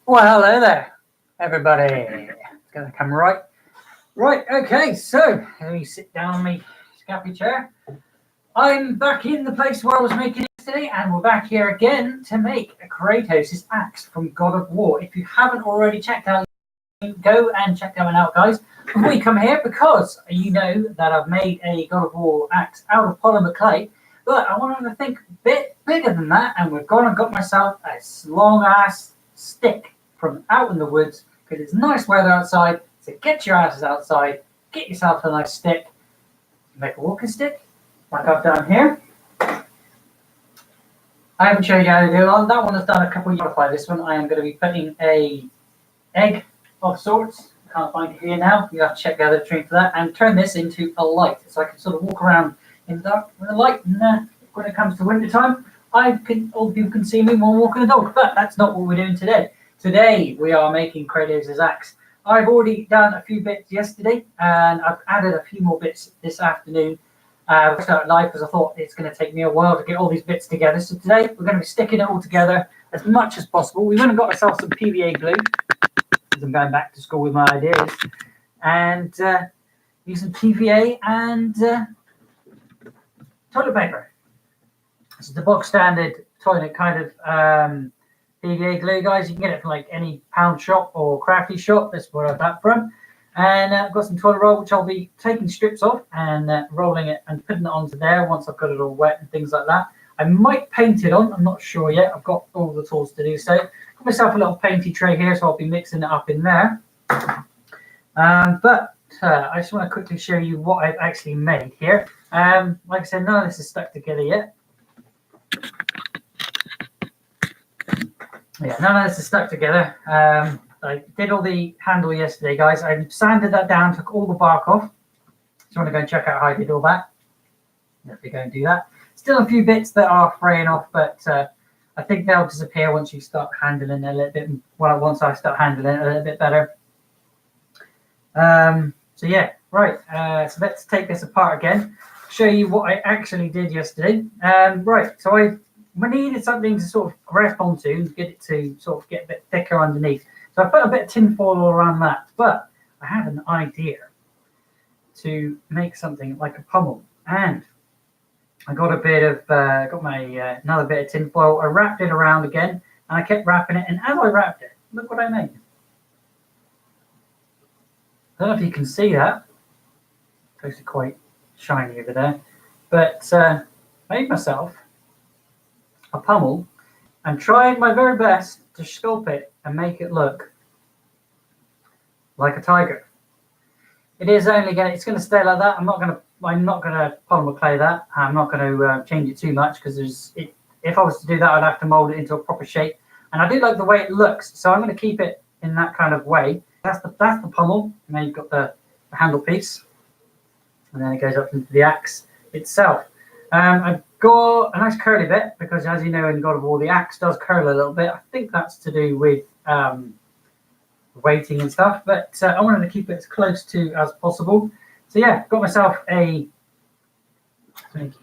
Well, hello there, everybody. It's going to come right. Okay, so let me sit down on my scabby chair. I'm back in the place where I was making it yesterday, and we're back here again to make a Kratos' axe from God of War. If you haven't already checked out, go and check that one out, guys. Before you come here, because you know that I've made a God of War axe out of polymer clay, but I wanted to think a bit bigger than that, and we've gone and got myself a long-ass stick from out in the woods, because it's nice weather outside, so get your asses outside, get yourself a nice stick, make a walking stick, like I've done here. I haven't shown you how to do it. That one has done a couple of modify. This one I am going to be putting a egg of sorts. Can't find it here now. You have to check the other tree for that, and turn this into a light, so I can sort of walk around in the dark with a light. And when it comes to winter time, all people can see me while I'm walking the dog. But that's not what we're doing today. Today we are making Kratos' axe. I've already done a few bits yesterday, and I've added a few more bits this afternoon. I started live because I thought it's going to take me a while to get all these bits together. So today we're going to be sticking it all together as much as possible. We went and got ourselves some PVA glue, because I'm going back to school with my ideas, and use some PVA and toilet paper. This is the box standard toilet kind of PVA glue, guys. You can get it from like any pound shop or crafty shop. That's where I've got from. And I've got some toilet roll, which I'll be taking strips of and rolling it and putting it onto there once I've got it all wet and things like that. I might paint it on. I'm not sure yet. I've got all the tools to do so. Got myself a little painty tray here, so I'll be mixing it up in there. But I just want to quickly show you what I've actually made here. Like I said, none of this is stuck together yet. Yeah, none of this is stuck together. I did all the handle yesterday, guys. I sanded that down, took all the bark off. So you want to go and check out how I did all that. Let me go and do that. Still a few bits that are fraying off, but I think they'll disappear once you start handling it a little bit. Well, once I start handling it a little bit better. So yeah, right. So let's take this apart again. Show you what I actually did yesterday. Right. So I needed something to sort of grip onto and get it to sort of get a bit thicker underneath. So I put a bit of tin foil all around that, but I had an idea to make something like a pommel, and I got a bit of another bit of tin foil. I wrapped it around again, and I kept wrapping it. And as I wrapped it, look what I made. I don't know if you can see that. It's quite shiny over there, but I made myself a pommel and tried my very best to sculpt it and make it look like a tiger. It is only it's going to stay like that. I'm not going to polymer clay that. I'm not going to change it too much, because if I was to do that, I'd have to mold it into a proper shape, and I do like the way it looks, so I'm going to keep it in that kind of way. That's the pommel, and then you've got the handle piece, and then it goes up into the axe itself. I've got a nice curly bit, because as you know in God of War, the axe does curl a little bit. I think that's to do with weighting and stuff, but I wanted to keep it as close to as possible. So yeah, got myself a bit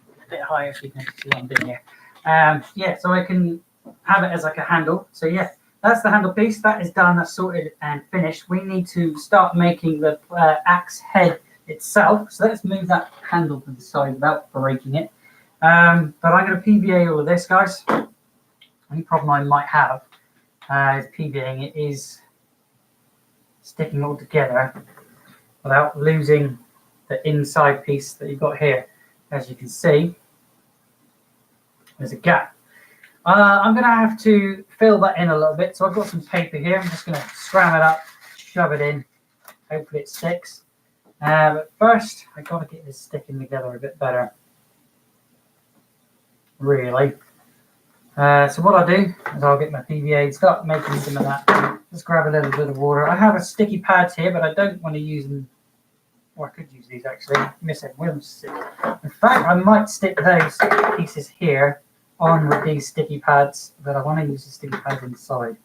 higher so you can see what I'm doing here. Yeah, so I can have it as like a handle. So yeah, that's the handle piece. That is done, that's sorted and finished. We need to start making the axe head itself. So let's move that handle to the side without breaking it. But I'm going to PVA all of this, guys. The only problem I might have is PVAing it is sticking all together without losing the inside piece that you've got here. As you can see, there's a gap. I'm going to have to fill that in a little bit. So I've got some paper here. I'm just going to scram it up, shove it in. Hopefully it sticks. But first, I've got to get this sticking together a bit better. Really. So what I'll do is I'll get my PVA, start making some of that. Just grab a little bit of water. I have a sticky pads here, but I don't want to use them. Or I could use these actually. Missing Williams. In fact, I might stick those pieces here on with these sticky pads, but I want to use the sticky pads inside.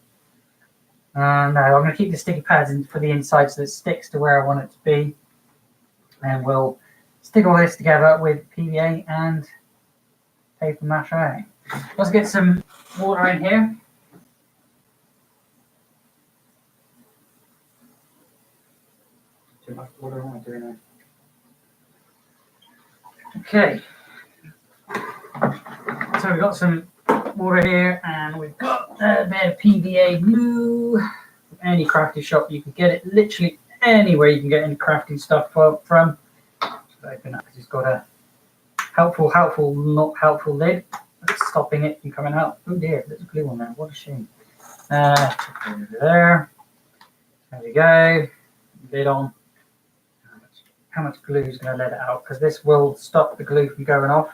No, I'm going to keep the sticky pads in for the inside so it sticks to where I want it to be. And we'll stick all this together with PVA and paper mache. Let's get some water in here. too much water. What am I doing there? Okay. So we've got some water here, and we've got a bit of PVA glue. Any crafty shop, you can get it literally anywhere you can get any crafting stuff from. Just open up because it's got a helpful, not helpful lid. It's stopping it from coming out. Oh dear, there's glue on there. What a shame. Over there. There we go. Lid on. How much glue is going to let it out? Because this will stop the glue from going off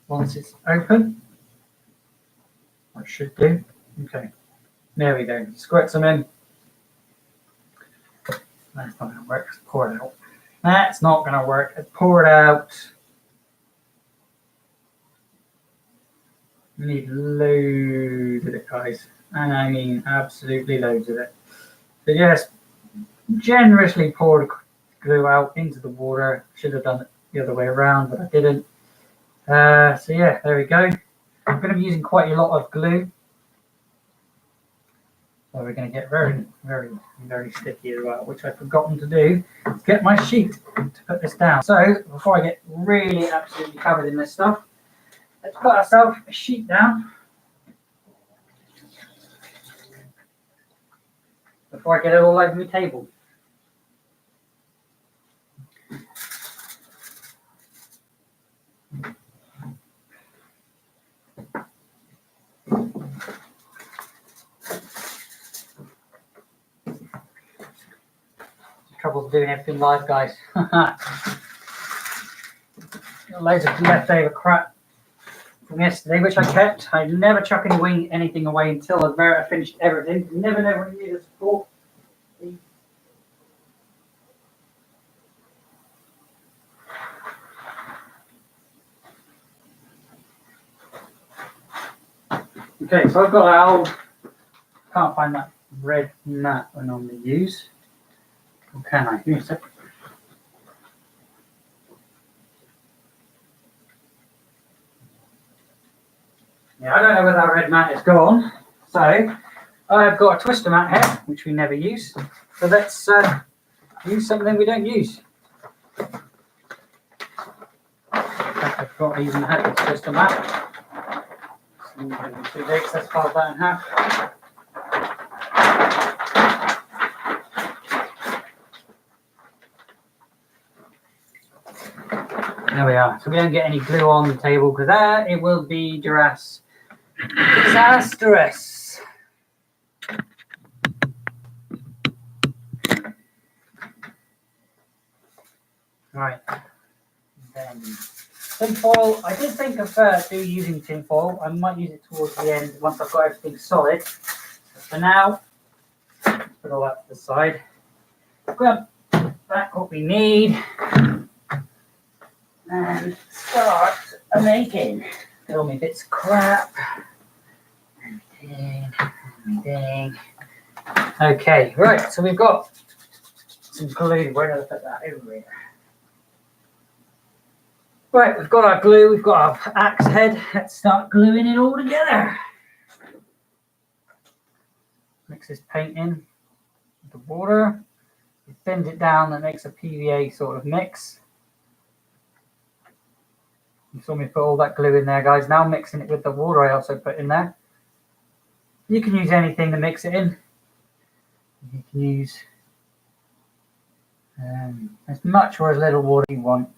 once it's open. Or it should do. Okay. There we go. Squirt some in. That's not going to work. Let's pour it out. That's not going to work. Let's pour it out. You need loads of it, guys. And I mean absolutely loads of it. So just generously pour the glue out into the water. Should have done it the other way around, but I didn't. So yeah, there we go. I'm going to be using quite a lot of glue. So we're going to get very, very, very sticky as well, which I've forgotten to do. Get my sheet to put this down. So before I get really absolutely covered in this stuff, let's put ourselves a sheet down. Before I get it all over my table. Trouble doing everything live, guys. Loads of leftover crap from yesterday, which I kept. I never chuck anything away until I finished everything. Never know when you need a support. Okay, so I've got our old, can't find that red mat I normally use. Or can I? Give me a second. Yeah, I don't know where that red mat is gone. So I've got a twister mat here, which we never use. So let's use something we don't use. I forgot I even had this twister mat. Too big, so let's fold that in half. There we are. So we don't get any glue on the table because it will be disastrous. Right. Then tin foil. I did think of using tin foil. I might use it towards the end once I've got everything solid. But for now, let's put all that to the side. Grab back what we need. And start making. Get all my bits of crap. Everything. Okay, right, so we've got some glue. Where did I put that? Over here. Right, we've got our glue, we've got our axe head. Let's start gluing it all together. Mix this paint in with the water. We bend it down, that makes a PVA sort of mix. You saw me put all that glue in there, guys. Now I'm mixing it with the water I also put in there. You can use anything to mix it in. You can use as much or as little water you want.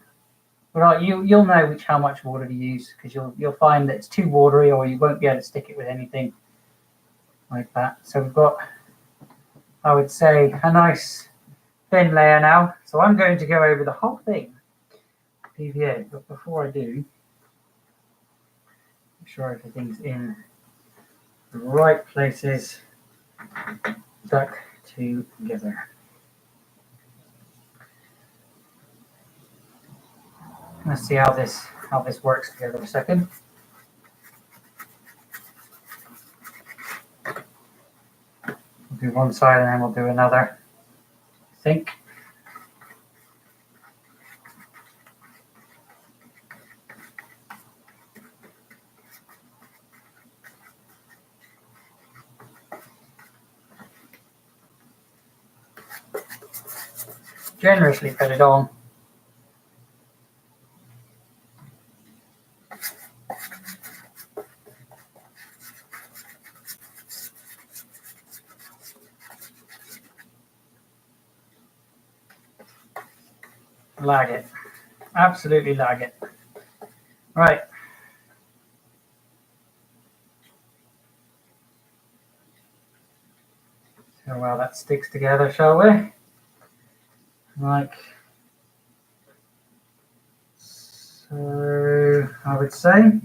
But you'll know how much water to use because you'll find that it's too watery or you won't be able to stick it with anything like that. So we've got, I would say, a nice thin layer now. So I'm going to go over the whole thing. PVA, but before I do, make sure everything's in the right places, stuck together. Let's see how this works together a second. We'll do one side and then we'll do another, I think. generously put it on. Lag it. Absolutely lag it. Right. So well that sticks together, shall we? Like so, I would say. You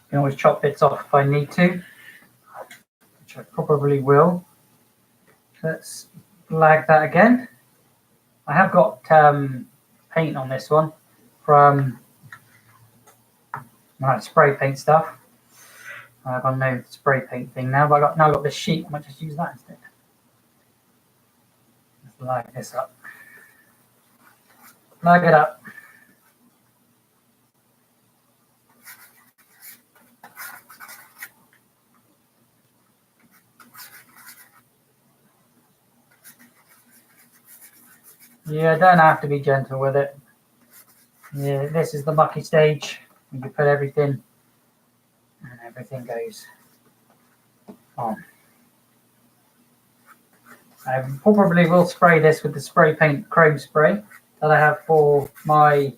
can always chop bits off if I need to, which I probably will. Let's lag that again. I have got paint on this one from my spray paint stuff. I've got no spray paint thing now, but I've got this sheet. I might just use that instead. Let's lag this up. Lag it up. Yeah, don't have to be gentle with it. Yeah, this is the mucky stage. You put everything, and everything goes on. I probably will spray this with the spray paint chrome spray that I have for my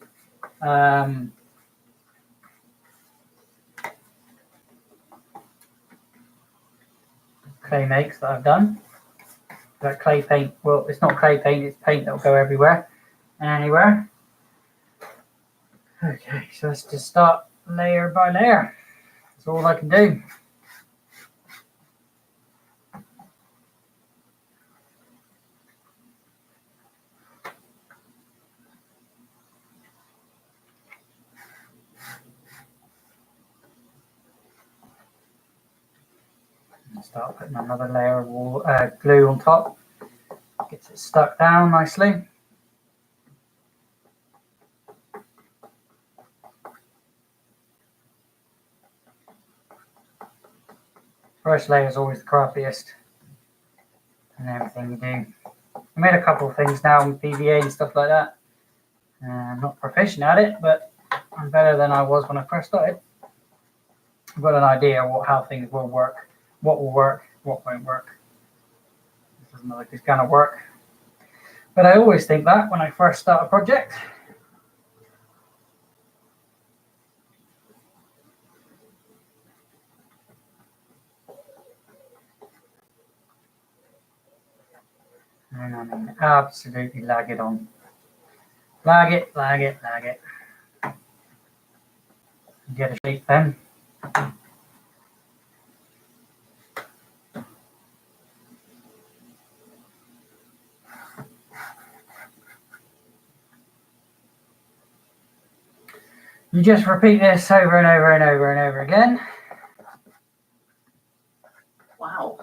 clay makes that I've done. That clay paint, well, it's not clay paint, it's paint that will go everywhere and anywhere. Okay, so let's just start layer by layer. That's all I can do. Start putting another layer of glue on top. Gets it stuck down nicely. First layer is always the crappiest, and everything you do. I made a couple of things now with PVA and stuff like that. I'm not proficient at it, but I'm better than I was when I first started. I've got an idea of how things will work, what will work, what won't work. This doesn't look like it's going to work. But I always think that when I first start a project. And I mean, absolutely lag it on. Lag it, lag it, lag it. Get a shape then. You just repeat this over and over and over and over again. Wow.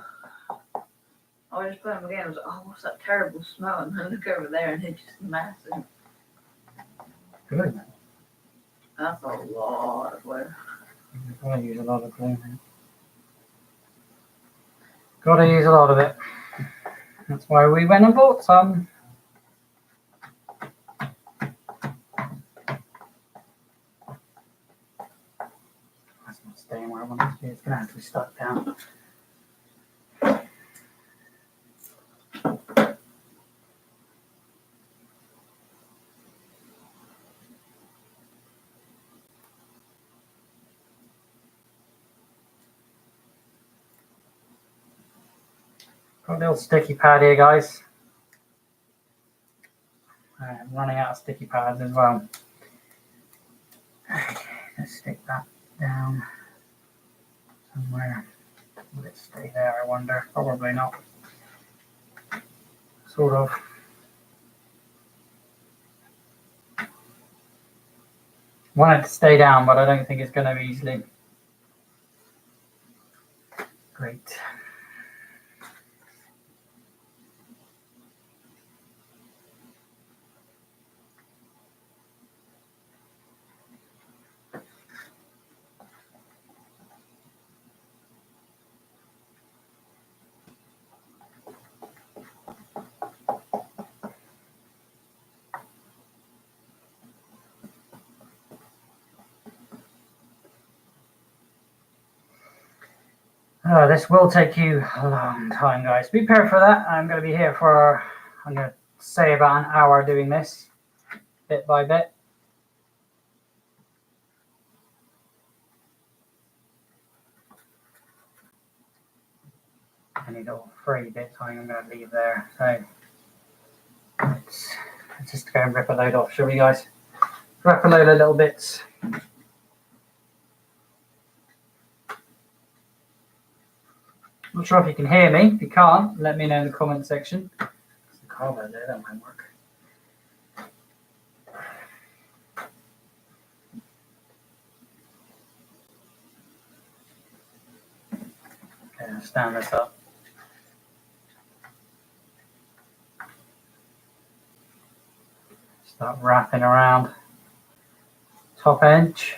I was just playing the game. I was like, oh, what's that terrible smell? And I look over there and it's just massive. Good. That's a lot of glue. Gotta use a lot of glue. Gotta use a lot of it. That's why we went and bought some. That's not staying where I want it to be. It's gonna have to be stuck down. Got a little sticky pad here, guys. I'm running out of sticky pads as well. Okay, let's stick that down somewhere. Will it stay there, I wonder? Probably not. Sort of. Want it to stay down, but I don't think it's going to be easily. Great. Oh, this will take you a long time, guys. Be prepared for that. I'm going to be here for, I'm going to say about an hour doing this, bit by bit. Any little free bits I'm going to leave there. So let's just go and rip a load off, shall we, guys? Rip a load of little bits. Not sure if you can hear me. If you can't, let me know in the comment section. There's a cargo there, that might work. Okay, I'll stand this up. Start wrapping around top edge.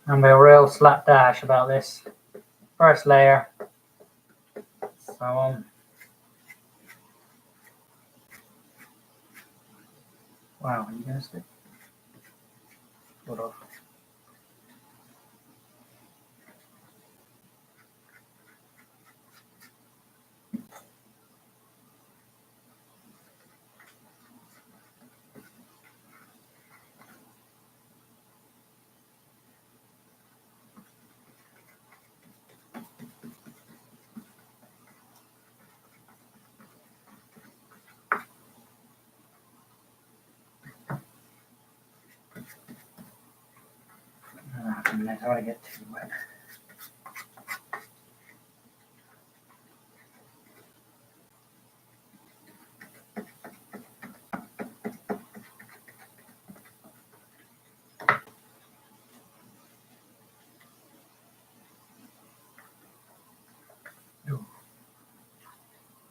And be a real slapdash about this. First layer, so on. Wow, you guessed it. Sort of. I don't want to get too wet.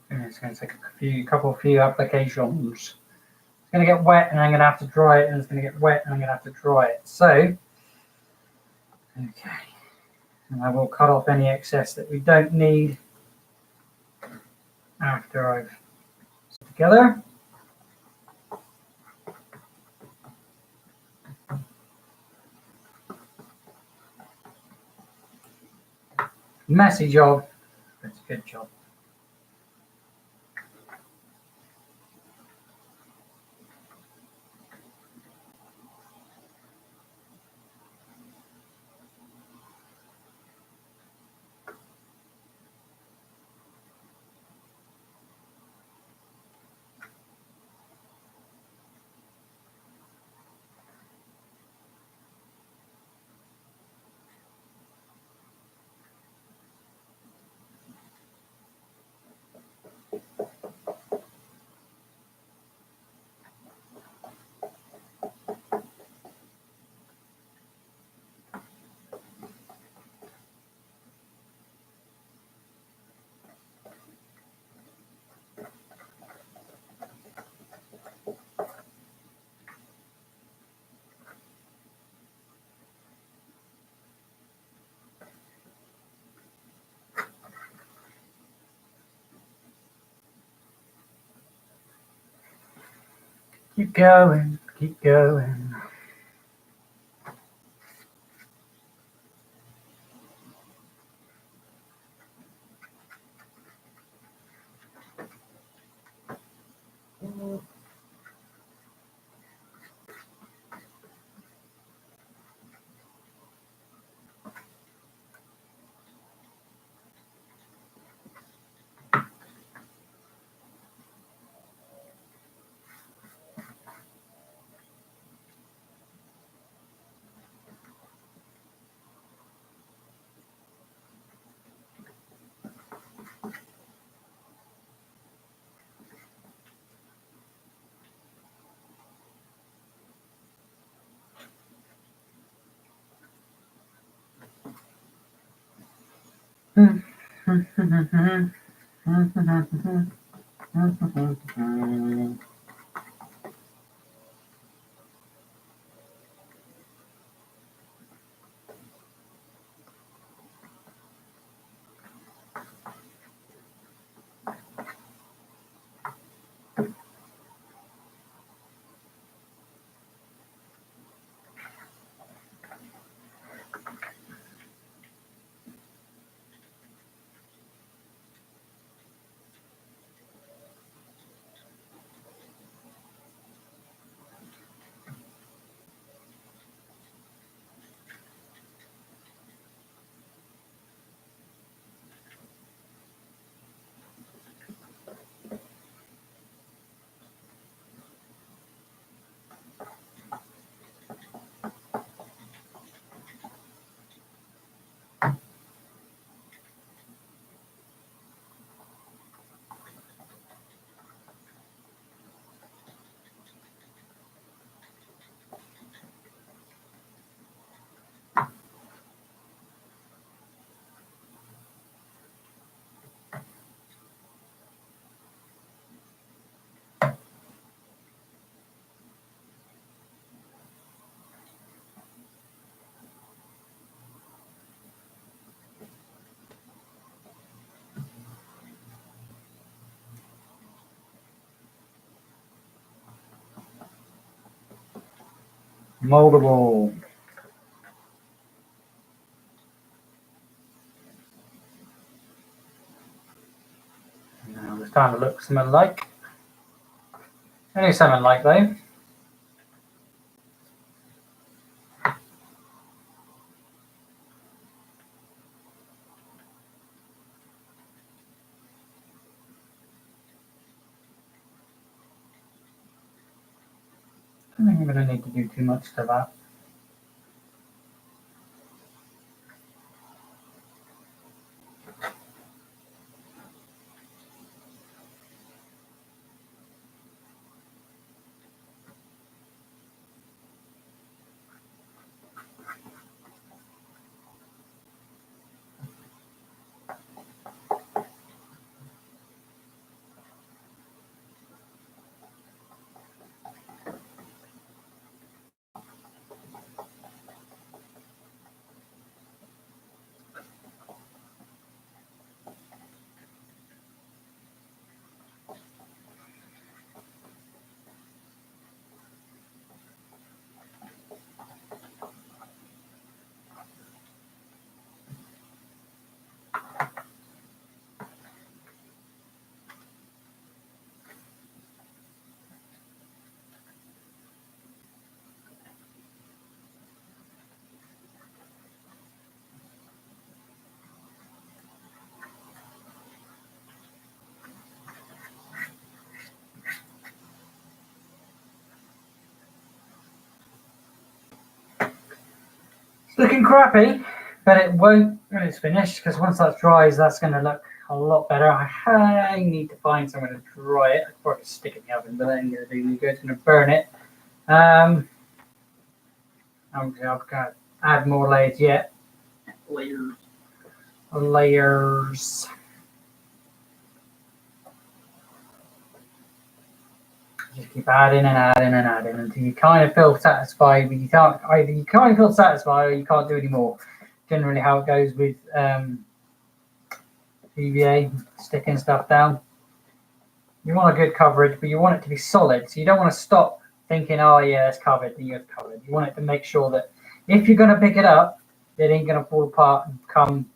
And it's going to take a few applications. It's going to get wet and I'm going to have to dry it, and it's going to get wet and I'm going to have to dry it. So, okay. And I will cut off any excess that we don't need after I've put it together. Messy job, but it's a good job. Keep going, keep going. moldable. Now it's time to look something like. Only something like though. I don't think I'm going to need to do too much to that. It's looking crappy, but it won't when it's finished, because once that dries, that's going to look a lot better. I need to find somewhere to dry it. I could probably stick it in the oven, but then you're going to burn it. I've got to add more layers yet. Layers. Just keep adding and adding and adding until you kind of feel satisfied, but you can't, either you kind of feel satisfied or you can't do any more. Generally how it goes with PVA, sticking stuff down. You want a good coverage, but you want it to be solid, so you don't want to stop thinking, oh yeah, it's covered, and you're covered. You want it to make sure that if you're going to pick it up, it ain't going to fall apart and come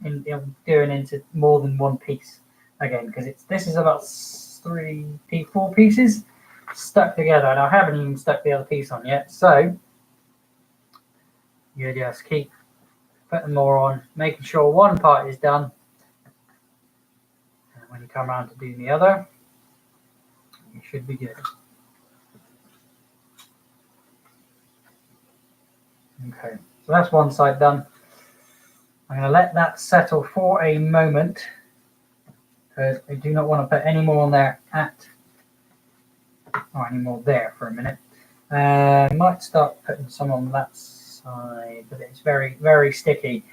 in, doing into more than one piece again, because this is about 4 pieces stuck together, and I haven't even stuck the other piece on yet. So you just keep putting more on, making sure one part is done, and when you come around to do the other, you should be good. Okay, so that's one side done. I'm going to let that settle for a moment, because I do not want to put any more on there or any more there for a minute. I might start putting some on that side, but it's very, very sticky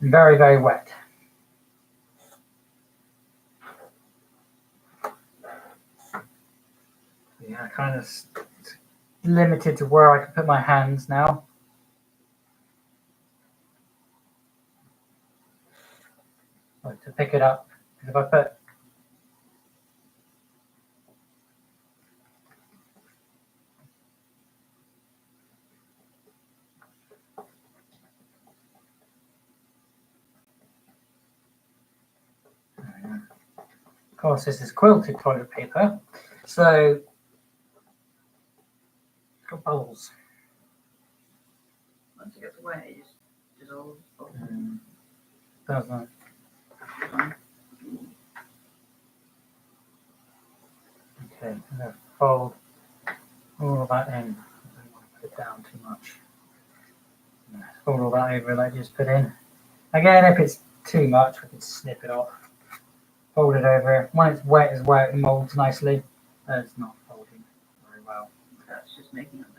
and very, very wet. Yeah, kind of limited to where I can put my hands now. Like to pick it up, because if I put of course, this is quilted toilet paper, so it's got bubbles. Once it gets wet, it just dissolves. Doesn't. Okay, I'm going to fold all of that in. I don't want to put it down too much. Fold all that over that I just put in. Again, if it's too much, we can snip it off. Fold it over. When it's wet, it molds nicely. It's not folding very well. That's just making it bad.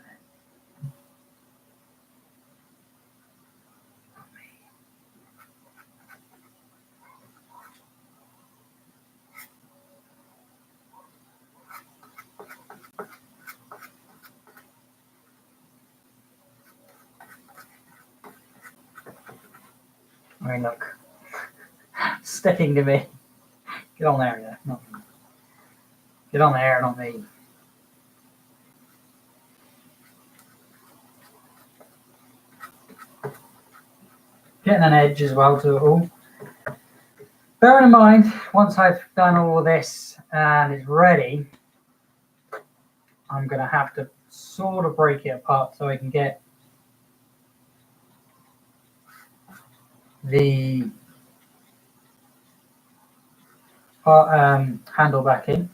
I mean, look, sticking to me. Get on there, yeah. Not me. Get on there, not me. Getting an edge as well to it all. Bearing in mind, once I've done all of this and it's ready, I'm going to have to sort of break it apart so I can get the handle back in.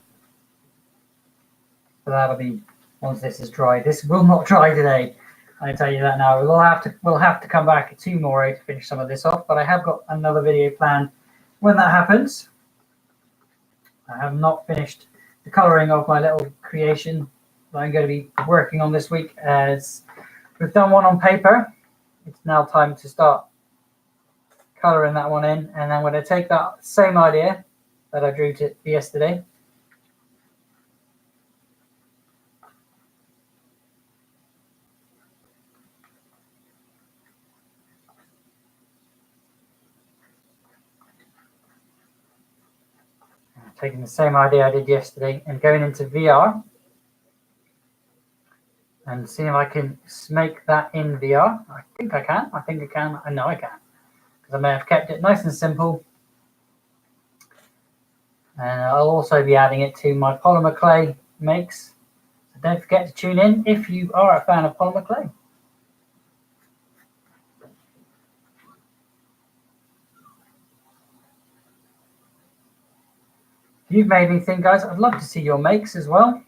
So that'll be once this is dry. This will not dry today. I tell you that now. We'll have to come back tomorrow to finish some of this off, but I have got another video planned when that happens. I have not finished the colouring of my little creation that I'm going to be working on this week. As we've done one on paper, it's now time to start colouring that one in, and then we're going to take that same idea that I drew to yesterday. Taking the same idea I did yesterday and going into VR and seeing if I can make that in VR. I think I can. I know I can. Because I may have kept it nice and simple. And I'll also be adding it to my polymer clay makes. So don't forget to tune in if you are a fan of polymer clay. If you've made anything, guys, I'd love to see your makes as well.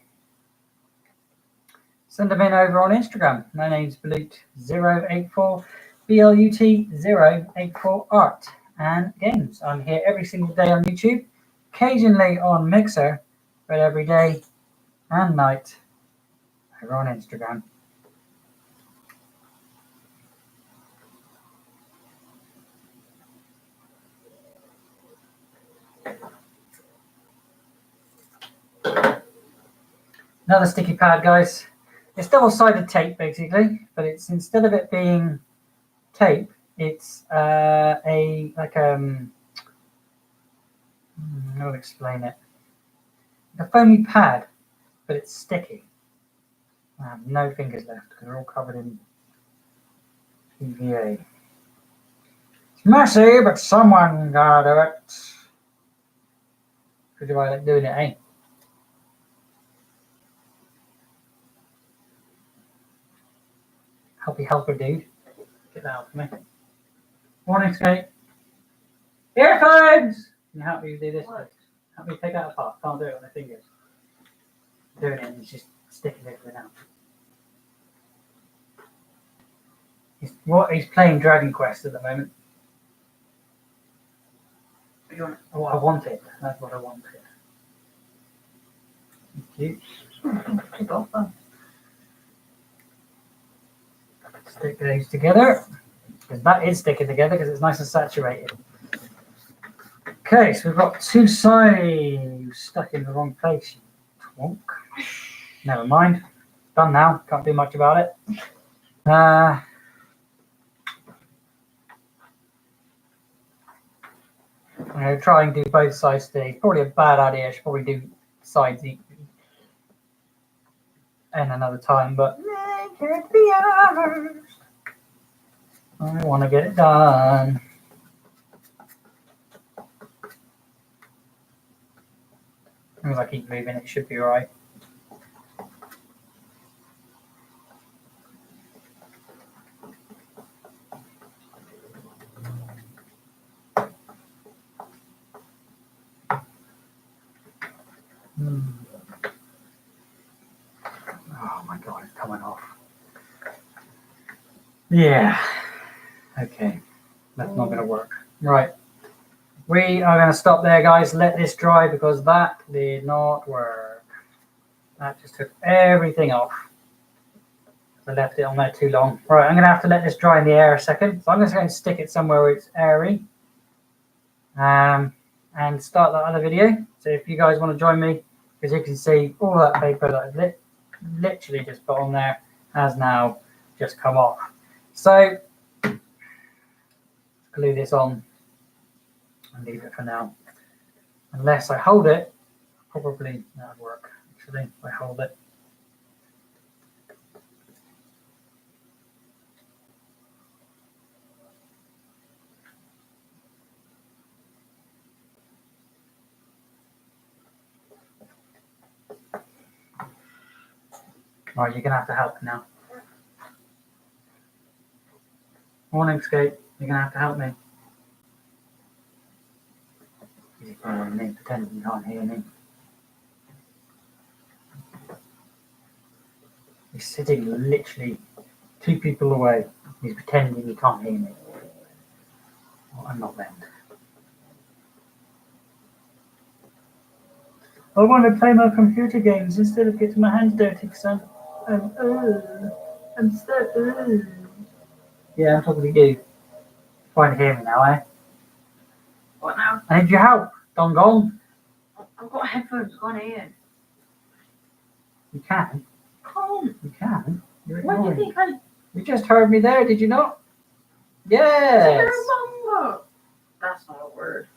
Send them in over on Instagram. My name's Blut084, BLUT084 Art and Games. I'm here every single day on YouTube, occasionally on Mixer, but every day and night over on Instagram. Another sticky pad, guys. It's double-sided tape, basically, but it's instead of it being tape, it's I'll explain it. A foamy pad, but it's sticky. I have no fingers left because they're all covered in PVA. It's messy, but someone gotta do it. Who do I like doing it, eh? Helper dude. Get that out for me. Morning, Skate. Earphones! Can you help me do this? Help me take that apart. Can't do it with my fingers. I'm doing it and it's just sticking everything out. He's playing Dragon Quest at the moment. Oh, I want it. That's what I wanted. Thank you. Stick those together. Because that is sticking together because it's nice and saturated. Okay, so we've got two sides stuck in the wrong place. Twonk. Never mind. Done now. Can't do much about it. I'm going to try and do both sides today. Probably a bad idea. I should probably do sides equally and another time, but make it be ours. I want to get it done. As long as I keep moving, it should be all right. Oh my God, it's coming off. Yeah. Okay. That's not going to work. Right. We are going to stop there, guys. Let this dry because that did not work. That just took everything off. I left it on there too long. Right, I'm going to have to let this dry in the air a second. So I'm just going to stick it somewhere where it's airy. And start that other video. So if you guys want to join me, because you can see all that paper that I've literally just put on there has now just come off. So glue this on and leave it for now. Unless I hold it, probably that would work. Actually, if I hold it. Right, you're gonna have to help me now. Morning, Skate. You're gonna have to help me. He's ignoring me, pretending he can't hear me. He's sitting literally 2 people away. He's pretending he can't hear me. Well, I'm not then. I want to play my computer games instead of getting my hands dirty because I'm so. Yeah, I'm talking to you. Trying to hear me now, eh? What now? I need your help, Don Gong. I've got headphones on here. You can. Come. You can. You're What do you ignoring. think I You just heard me there, did you not? Yes. Yes. That's not a word.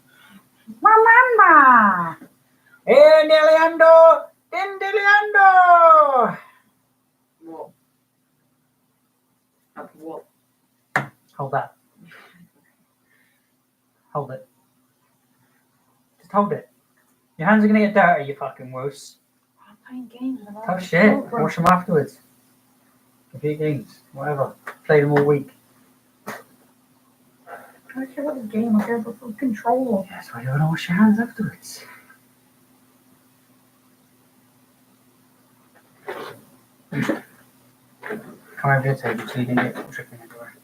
Mamma. Niliando. Dindiliando. What? What? Hold that. Hold it. Just hold it. Your hands are going to get dirty, you fucking wuss. I'm playing games. Tough shit. Wash them afterwards. Computer games. Whatever. Play them all week. I don't care about the game. I care about the controller. That's why you don't wash your hands afterwards. Come over your table so you didn't get dripping everywhere.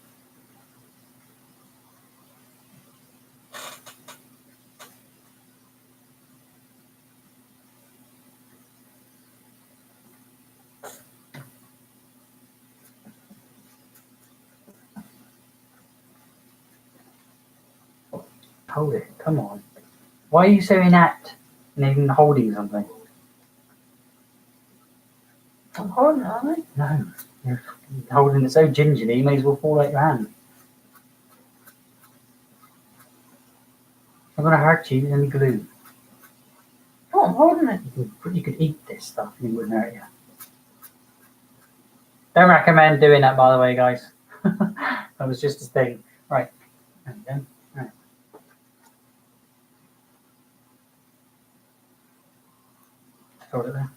Hold it. Come on. Why are you so inept and even holding something? I'm holding it, aren't I? No. You're holding it so gingerly, you may as well fall out your hand. I'm going to hurt you with any glue. Oh, I'm holding it. You could eat this stuff and it wouldn't hurt you. Don't recommend doing that, by the way, guys. That was just a thing. Right. There we go. Right. Hold it there.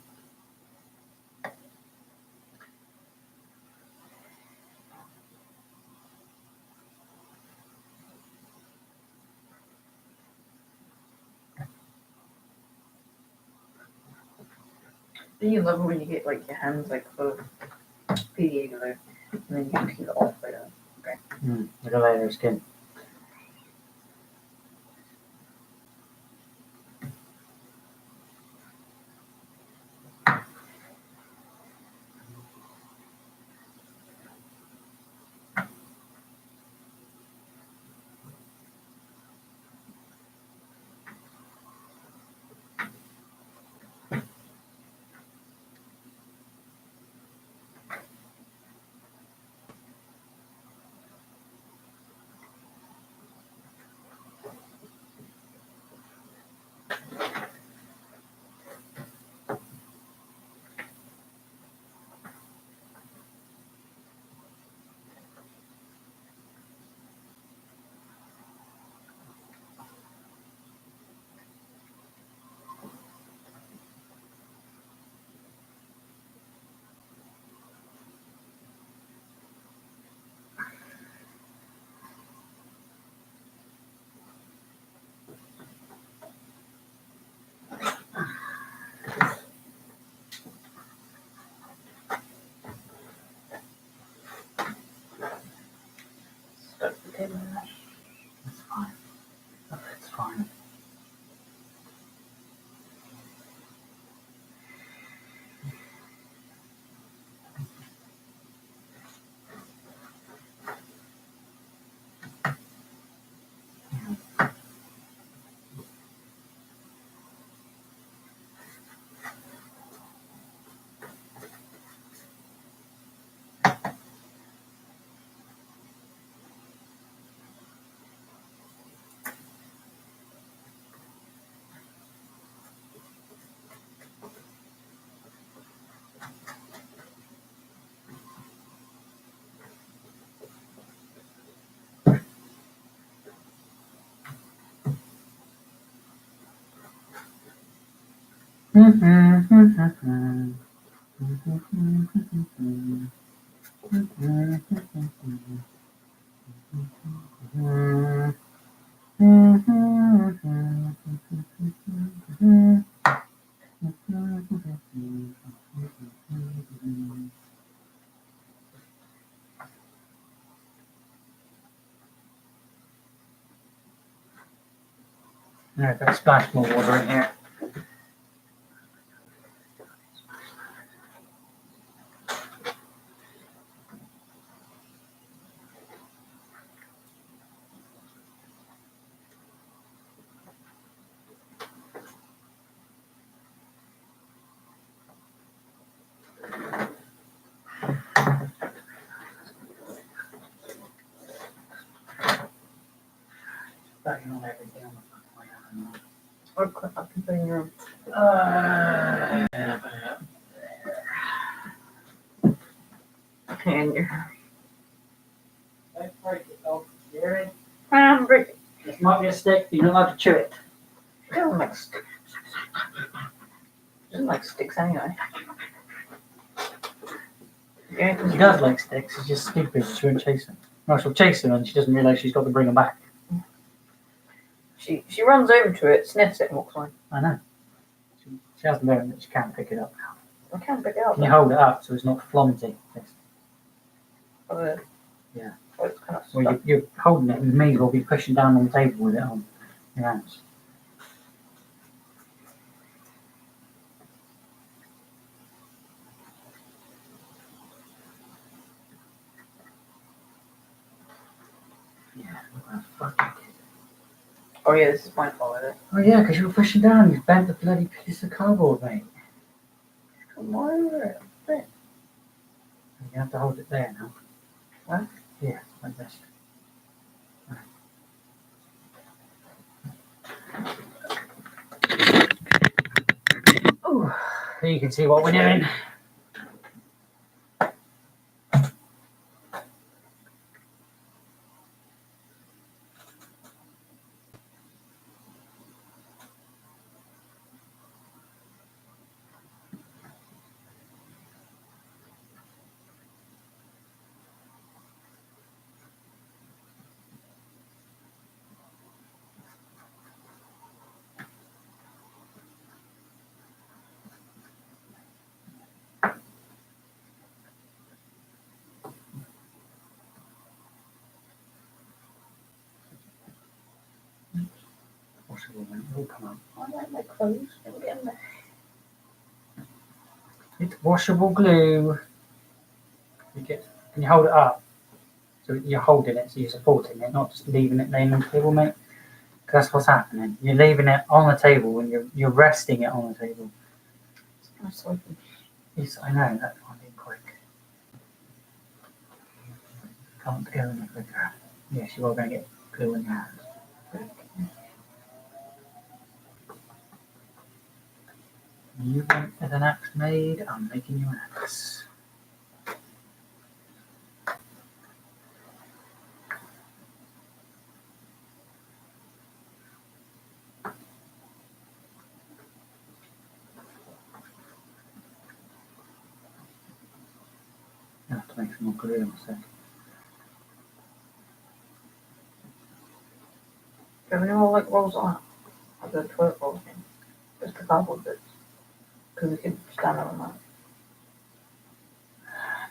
You love it when you get like your hands like full of PDA glue and then you peel it off like that. Okay. With a layer of skin. Stuck the table in there. That's fine. That's fine. I've got to splash more water in here. Backing on everything on the front. I can put in your room. And your. Don't break it, dog. Jerry. I'm breaking. This might be a stick, but you're not allowed to chew it. It doesn't like sticks. It doesn't like sticks anyway. Yeah, She does like sticks, she's just stupid, she won't chase them. No, she'll chase them and she doesn't realise she's got to bring them back. She runs over to it, sniffs it, and walks away. I know. She hasn't learned that she can't pick it up now. I can't pick it up. Can you hold it up so it's not flaunty? Yeah. Oh, it's kind of Well, stuck. you're holding it, and you may as well be pushing down on the table with it on your hands. Yeah, that's fucking kid. Oh yeah, this is my fault, is it? Oh yeah, because you were pushing down, you bent the bloody piece of cardboard, mate. Come over it. You have to hold it there now. What? Yeah, like this. Oh, so you can see what we're doing. Washable, mate. It'll come up. I like my clothes. Don't get in there. It's washable glue. Can you hold it up? So you're holding it, so you're supporting it, not just leaving it laying on the table, mate. Because that's what's happening. You're leaving it on the table and you're resting it on the table. It's kind of sleepy. Yes, I know, that's why I'm being quick. Can't go any quicker. Yes, you are going to get glue in your hands. You want an axe made, I'm making you an axe. I have to make some more glue in a sec. Do you have any more like rolls on it? I've got 12 rolls in. Just the cardboard bits. Because we can stand on them.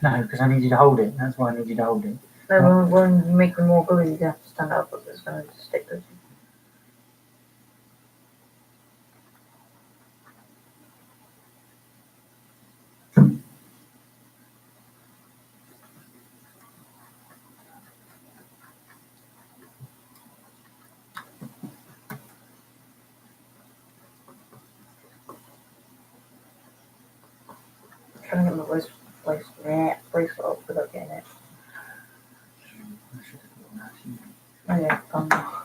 No, because I need you to hold it. That's why I need you to hold it. No, when you make them more glue, you have to stand up, but it's going to stick with you. Trying to get my bracelet up without getting it. I should have done that, shouldn't Oh yeah, fun. I?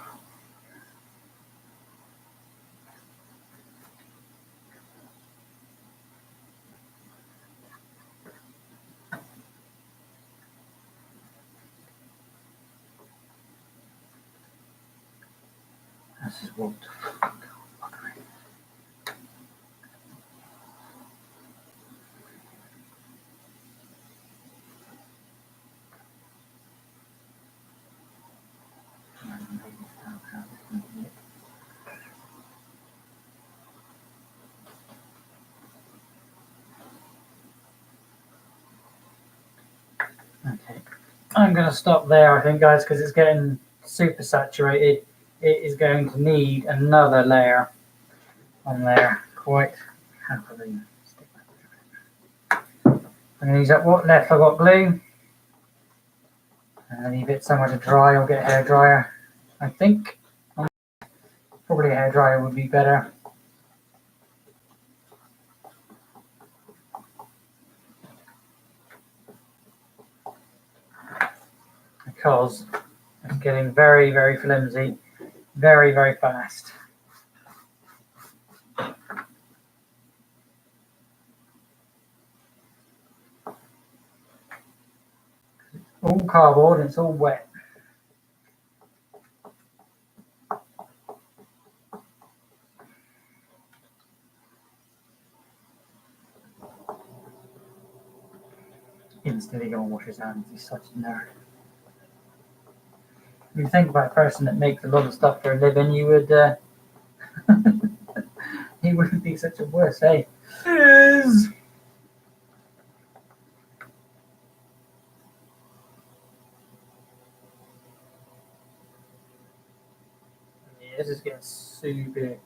This is what the fuck. I'm going to stop there, I think, guys, because it's getting super saturated. It is going to need another layer on there quite happily. I'm going to use up what left I've got glue. And leave it somewhere to dry or get a hair dryer. I think probably a hair dryer would be better. Because it's getting very, very flimsy, very, very fast. All cardboard and it's all wet. Instantly gonna wash his hands, he's such a nerd. If you think about a person that makes a lot of stuff for a living, you would he wouldn't be such a wuss, eh? Yes. Yeah, this is getting super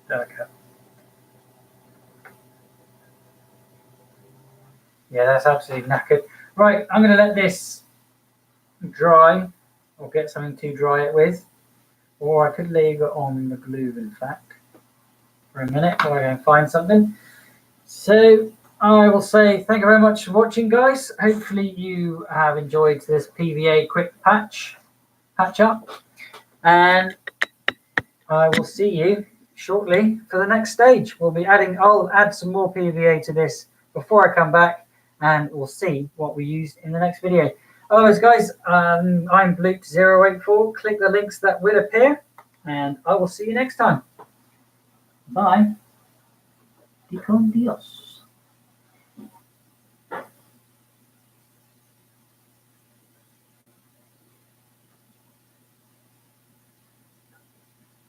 delicate. Yeah, that's absolutely knackered. Right, I'm going to let this dry, or get something to dry it with, or I could leave it on the glue, in fact, for a minute while I go and find something. So I will say thank you very much for watching, guys. Hopefully you have enjoyed this PVA quick patch up, and I will see you shortly for the next stage. I'll add some more PVA to this before I come back, and we'll see what we use in the next video. Otherwise, guys, I'm Bloop084. Click the links that will appear, and I will see you next time. Bye. Y con Dios.